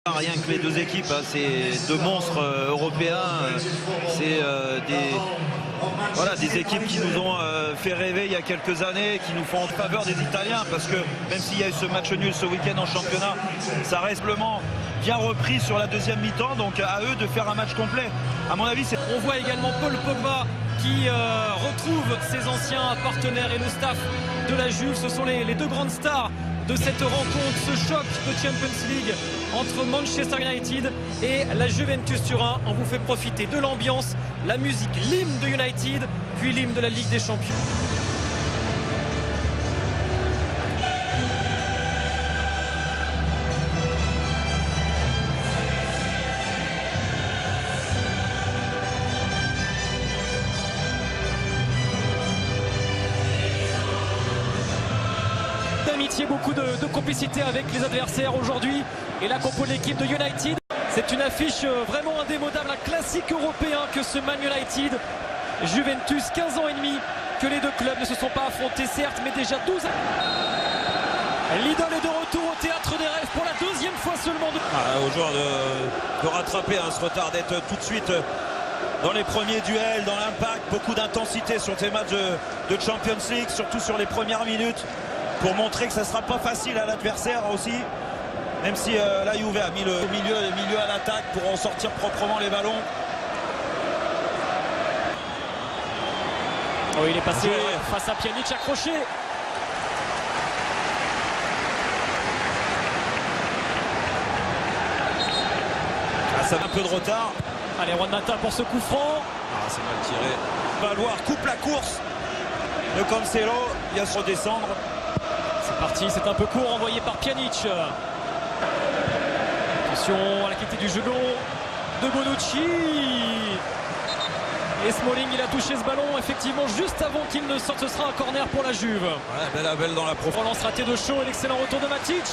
Rien que les deux équipes, hein, c'est deux monstres européens, c'est des équipes qui nous ont fait rêver il y a quelques années, qui nous font en faveur des Italiens, parce que même s'il y a eu ce match nul ce week-end en championnat, ça reste bien repris sur la deuxième mi-temps, donc à eux de faire un match complet. À mon avis, on voit également Paul Pogba qui retrouve ses anciens partenaires et le staff de la Juve. Ce sont les deux grandes stars de cette rencontre, ce choc de Champions League entre Manchester United et la Juventus Turin. On vous fait profiter de l'ambiance, la musique, l'hymne de United, puis l'hymne de la Ligue des Champions. D'amitié, beaucoup de complicité avec les adversaires aujourd'hui et la compo de l'équipe de United. C'est une affiche vraiment indémodable, un classique européen que ce Man United. Juventus, 15 ans et demi que les deux clubs ne se sont pas affrontés, certes, mais déjà 12 ans. L'idole est de retour au théâtre des rêves pour la deuxième fois seulement. Aux joueurs de rattraper ce retard, d'être tout de suite dans les premiers duels, dans l'impact, beaucoup d'intensité sur ces matchs de Champions League, surtout sur les premières minutes, pour montrer que ça ne sera pas facile à l'adversaire aussi, même si la Juve a mis le milieu à l'attaque pour en sortir proprement les ballons. Oh, il est passé face à Pjanic, accroché. Ça a un peu de retard. Allez, Juan Mata pour ce coup franc. C'est mal tiré. Valoir coupe la course de Cancelo, il va se redescendre. C'est parti, c'est un peu court, envoyé par Pjanic. Attention à la qualité du jeu long de Bonucci. Et Smalling, il a touché ce ballon effectivement juste avant qu'il ne sorte. Ce sera un corner pour la Juve. Ouais, belle dans la profondeur. Relance ratée de Shaw et l'excellent retour de Matic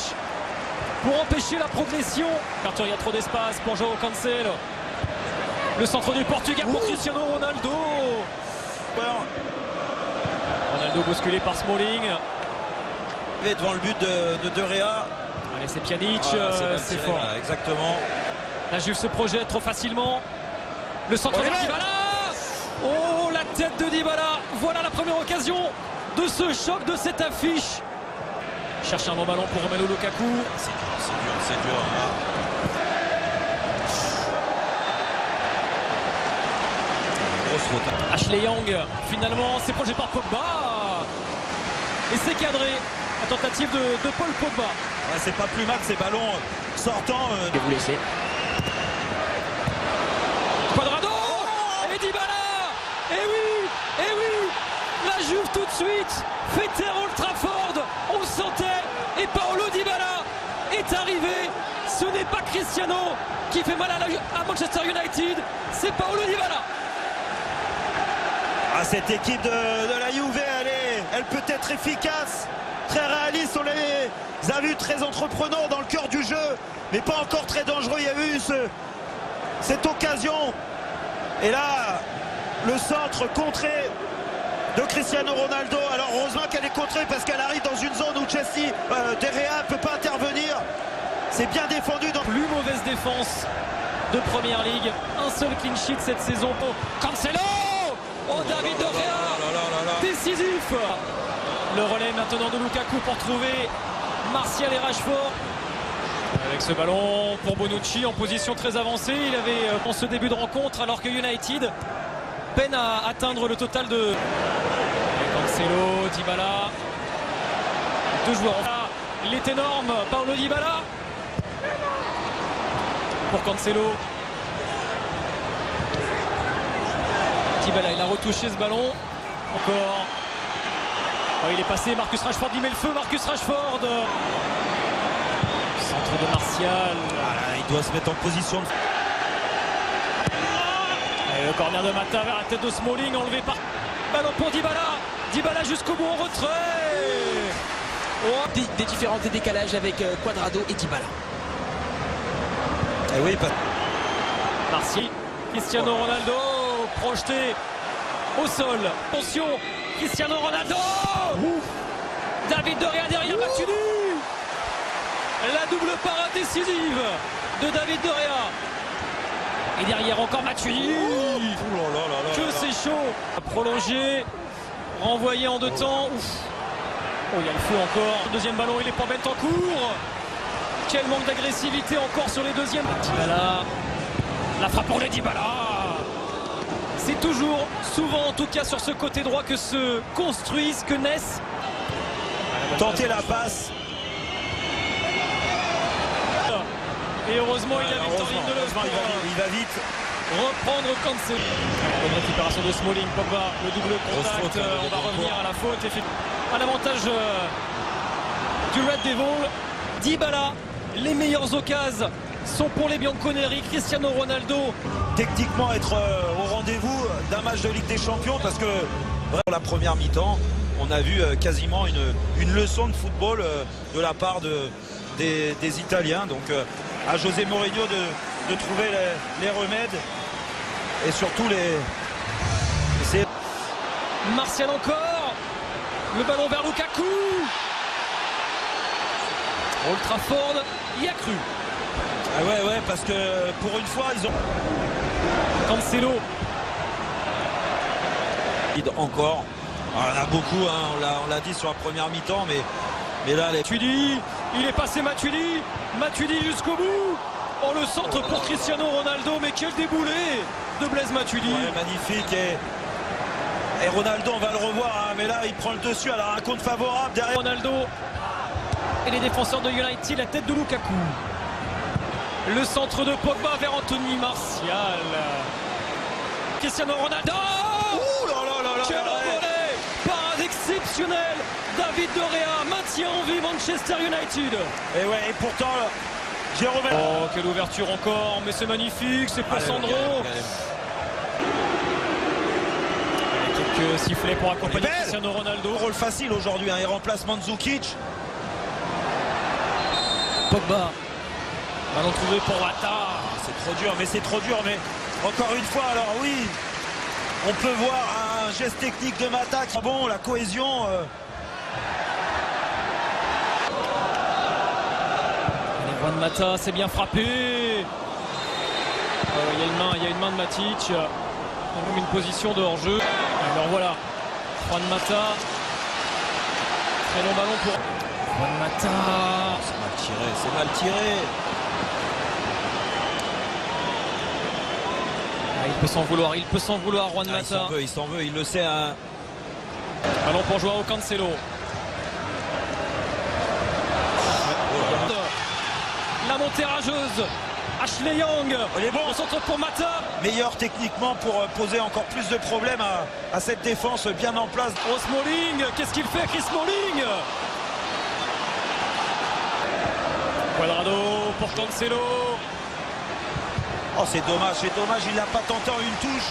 pour empêcher la progression. Carter, il y a trop d'espace pour João Cancelo. Le centre du Portugal pour Cristiano Ronaldo. Ronaldo bousculé par Smalling. Devant le but de Réa. Allez, c'est Pjanic, c'est fort. Là, exactement. La Juve se projette trop facilement. Le centre de Dybala. Oh, la tête de Dybala. Voilà la première occasion de ce choc, de cette affiche. Cherche un long ballon pour Romelu Lukaku. C'est dur. Là. Grosse faute. Ashley Young, finalement, c'est projeté par Pogba. Et c'est cadré. La tentative de Paul Pogba. Ouais, c'est pas plus mal ces ballons sortants. Et vous laissez. Cuadrado. Et Dybala. Et oui. La Juve tout de suite fait taire Old Trafford. On le sentait. Et Paulo Dybala est arrivé. Ce n'est pas Cristiano qui fait mal à Manchester United. C'est Paulo Dybala. Cette équipe de la Juve, elle peut être efficace, très réaliste. On les a vus très entreprenants dans le cœur du jeu, mais pas encore très dangereux. Il y a eu cette occasion. Et là, le centre contré de Cristiano Ronaldo. Alors heureusement qu'elle est contrée parce qu'elle arrive dans une zone où Chelsea, De Gea ne peut pas intervenir. C'est bien défendu. Plus mauvaise défense de Première Ligue. Un seul clean sheet cette saison pour Cancelo. Oh, David De Gea, décisif. Le relais maintenant de Lukaku pour trouver Martial et Rashford. Avec ce ballon pour Bonucci en position très avancée. Il avait en ce début de rencontre alors que United peine à atteindre le total de Cancelo, Dybala. Deux joueurs. Il est énorme, Paulo Dybala. Pour Cancelo. Dybala, il a retouché ce ballon. Encore. Oh, il est passé, Marcus Rashford, il met le feu, Marcus Rashford. Centre de Martial. Voilà, il doit se mettre en position. Et le corner de Mata vers la tête de Smalling, enlevé par ballon pour Dybala. Dybala jusqu'au bout en retrait. Oh. Des différences, des décalages avec Cuadrado et Dybala. Et oui, Martial, Cristiano Ronaldo. Projeté au sol. Attention, Cristiano Ronaldo. David De Gea derrière battu nu. La double parade décisive de David De Gea. Et derrière encore Matuidi. Que c'est chaud. Prolongé, renvoyé en 2 temps. Ouf. Oh, il y a le feu encore. Deuxième ballon, il est pour Bentancur. Quel manque d'agressivité encore sur les deuxièmes. Dybala. La frappe pour les Dybala. C'est toujours, souvent en tout cas sur ce côté droit que se construisent, que naissent. Tenter la passe. Et heureusement, il a vite en ligne de le faire. Il va vite. Reprendre Cancelo. Bonne récupération de Smalling, Pogba, le double contact. On va revenir à la faute. À l'avantage du Red Devil. Dybala, les meilleures occasions sont pour les Bianconeri. Cristiano Ronaldo. Techniquement être au rendez-vous d'un match de Ligue des Champions, parce que vraiment la première mi-temps, on a vu quasiment une leçon de football de la part des Italiens. Donc à José Mourinho de trouver les remèdes et surtout les... Martial encore. Le ballon vers Lukaku. Old Trafford y a cru. Ah ouais, parce que pour une fois, ils ont... Cancelo. Encore. Alors, on a beaucoup, hein, on l'a dit sur la première mi-temps, mais là... Matuidi, il est passé Matuidi. Matuidi jusqu'au bout. Oh, le centre pour Cristiano Ronaldo, mais quel déboulé de Blaise Matuidi. Ouais, magnifique. Et Ronaldo, on va le revoir, hein, mais là, il prend le dessus. Alors, un compte favorable derrière. Ronaldo et les défenseurs de United, la tête de Lukaku. Le centre de Pogba vers Anthony Martial. Cristiano Ronaldo. Ouh là là là là. Quel envolé. Parade exceptionnelle. David De Gea maintient en vie Manchester United. Et ouais, et pourtant, Jérôme... Oh, quelle ouverture encore. Mais c'est magnifique, c'est pour Sandro. Quelques sifflets pour accompagner Cristiano Ronaldo. Rôle facile aujourd'hui, hein, il remplace Mandzukic. Pogba. Ballon trouvé pour Wata. C'est trop dur, mais encore une fois, alors oui, on peut voir un geste technique de Mata. Bon, la cohésion... Juan Mata, c'est bien frappé. Il y a une main de Matic. Même une position de hors-jeu. Alors voilà, Juan Mata. Très long ballon pour Juan Mata. C'est mal tiré. Ah, il peut s'en vouloir, Juan Mata. Il s'en veut, il le sait. Hein. Ballon pour Joao Cancelo. La montée rageuse. Ashley Young. Il est bon. On centre pour Mata. Meilleur techniquement pour poser encore plus de problèmes à cette défense bien en place. Oh, Smalling, qu'est-ce qu'il fait, Chris Smalling? Cuadrado pour Cancelo. Oh, c'est dommage, il l'a pas tenté en une touche.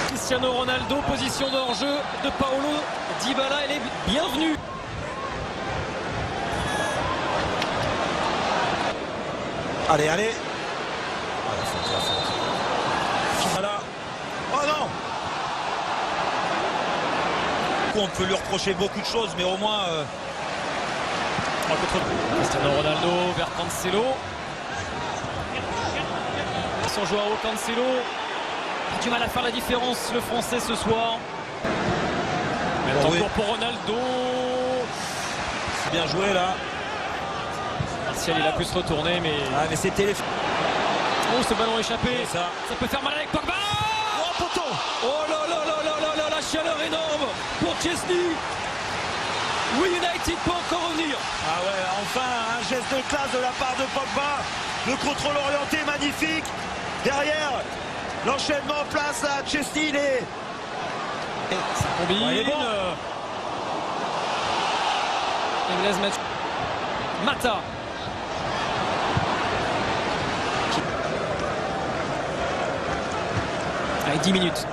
Cristiano Ronaldo, position de hors-jeu de Paulo Dybala, elle est bienvenue. Allez. Voilà. Oh non. On peut lui reprocher beaucoup de choses, mais au moins... Cristiano Ronaldo vers Cancelo. Son Joao Cancelo a du mal à faire la différence, le français ce soir. Mais encore pour Ronaldo. C'est bien joué là. Martial, il a pu se retourner, mais... Ah, mais c'était les... Oh, ce ballon échappé. Ça peut faire mal avec Pogba. Oh, poteau. Oh là là là là là là, la chaleur énorme pour Chesney. Oui, United peut encore revenir. Ah ouais, enfin un geste de classe de la part de Pogba. Le contrôle orienté magnifique. Derrière, l'enchaînement en place là, Chesney, il est... Ça combine. Ouais, il est bon. Mata. Allez, 10 minutes.